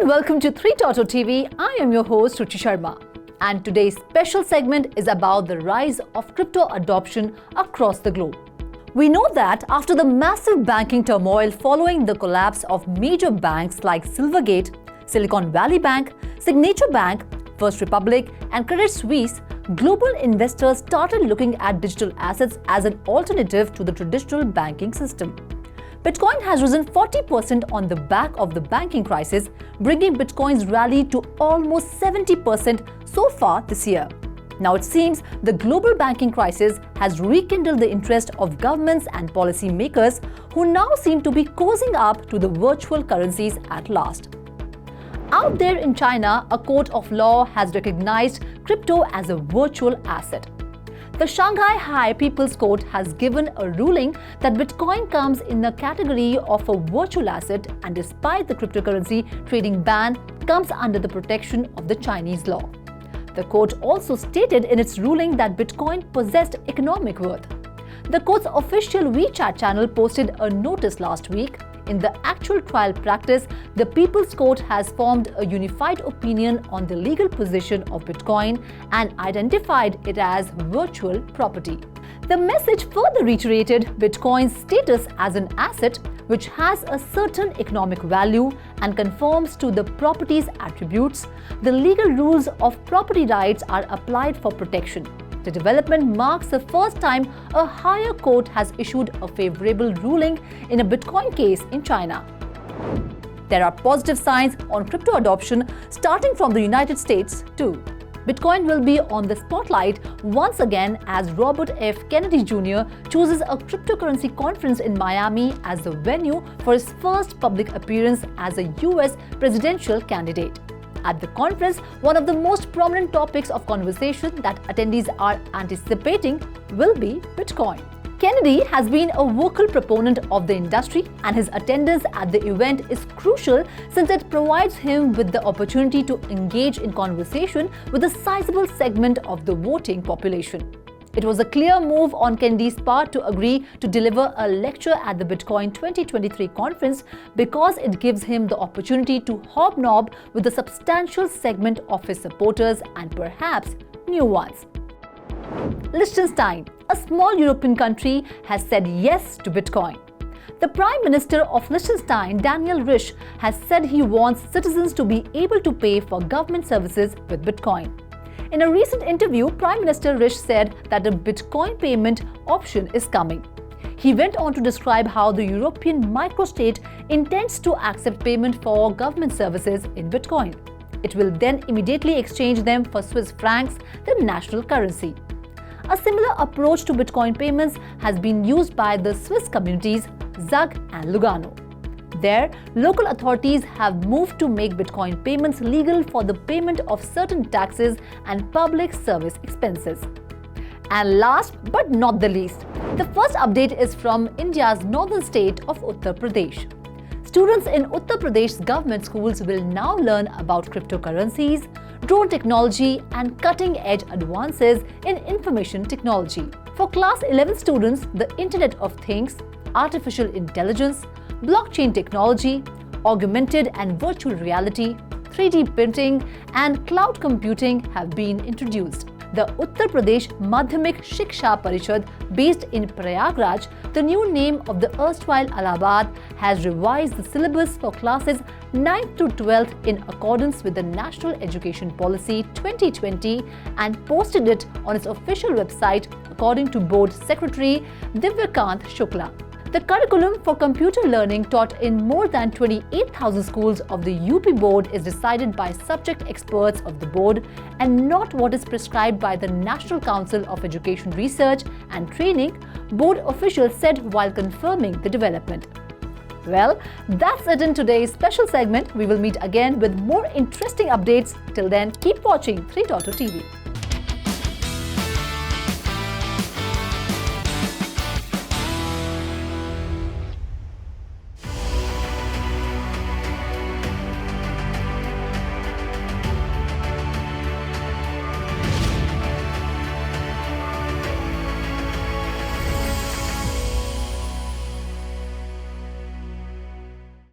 and welcome to 3.0 TV. I am your host Ruchi Sharma, and today's special segment is about the rise of crypto adoption across the globe. We know that after the massive banking turmoil following the collapse of major banks like Silvergate, Silicon Valley Bank, Signature Bank, First Republic, and Credit Suisse, global investors started looking at digital assets as an alternative to the traditional banking system. Bitcoin has risen 40% on the back of the banking crisis, bringing Bitcoin's rally to almost 70% so far this year. Now it seems the global banking crisis has rekindled the interest of governments and policymakers who now seem to be cozying up to the virtual currencies at last. Out there in China, a court of law has recognized crypto as a virtual asset. The Shanghai High People's Court has given a ruling that Bitcoin comes in the category of a virtual asset, and despite the cryptocurrency trading ban, comes under the protection of the Chinese law. The court also stated in its ruling that Bitcoin possessed economic worth. The court's official WeChat channel posted a notice last week. In the actual trial practice, the People's Court has formed a unified opinion on the legal position of Bitcoin and identified it as virtual property. The message further reiterated Bitcoin's status as an asset which has a certain economic value and conforms to the property's attributes. The legal rules of property rights are applied for protection. The development marks the first time a higher court has issued a favorable ruling in a Bitcoin case in China. There are positive signs on crypto adoption starting from the United States too. Bitcoin will be on the spotlight once again as Robert F. Kennedy Jr. chooses a cryptocurrency conference in Miami as the venue for his first public appearance as a US presidential candidate. At the conference, one of the most prominent topics of conversation that attendees are anticipating will be Bitcoin. Kennedy has been a vocal proponent of the industry, and his attendance at the event is crucial since it provides him with the opportunity to engage in conversation with a sizable segment of the voting population. It was a clear move on Kennedy's part to agree to deliver a lecture at the Bitcoin 2023 conference because it gives him the opportunity to hobnob with a substantial segment of his supporters and perhaps new ones. Liechtenstein, a small European country, has said yes to Bitcoin. The Prime Minister of Liechtenstein, Daniel Risch, has said he wants citizens to be able to pay for government services with Bitcoin. In a recent interview, Prime Minister Risch said that a Bitcoin payment option is coming. He went on to describe how the European microstate intends to accept payment for government services in Bitcoin. It will then immediately exchange them for Swiss francs, the national currency. A similar approach to Bitcoin payments has been used by the Swiss communities Zug and Lugano. There, local authorities have moved to make Bitcoin payments legal for the payment of certain taxes and public service expenses. And last but not the least, the first update is from India's northern state of Uttar Pradesh. Students in Uttar Pradesh's government schools will now learn about cryptocurrencies, drone technology, and cutting-edge advances in information technology. For Class 11 students, the Internet of Things, artificial intelligence, blockchain technology, augmented and virtual reality, 3D printing, and cloud computing have been introduced. The Uttar Pradesh Madhyamik Shiksha Parishad, based in Prayagraj, the new name of the erstwhile Allahabad, has revised the syllabus for classes 9th to 12th in accordance with the National Education Policy 2020 and posted it on its official website, according to Board Secretary Divyakant Shukla. The curriculum for computer learning taught in more than 28,000 schools of the UP board is decided by subject experts of the board and not what is prescribed by the National Council of Education Research and Training, board officials said while confirming the development. Well, that's it in today's special segment. We will meet again with more interesting updates. Till then, keep watching 3.0 TV.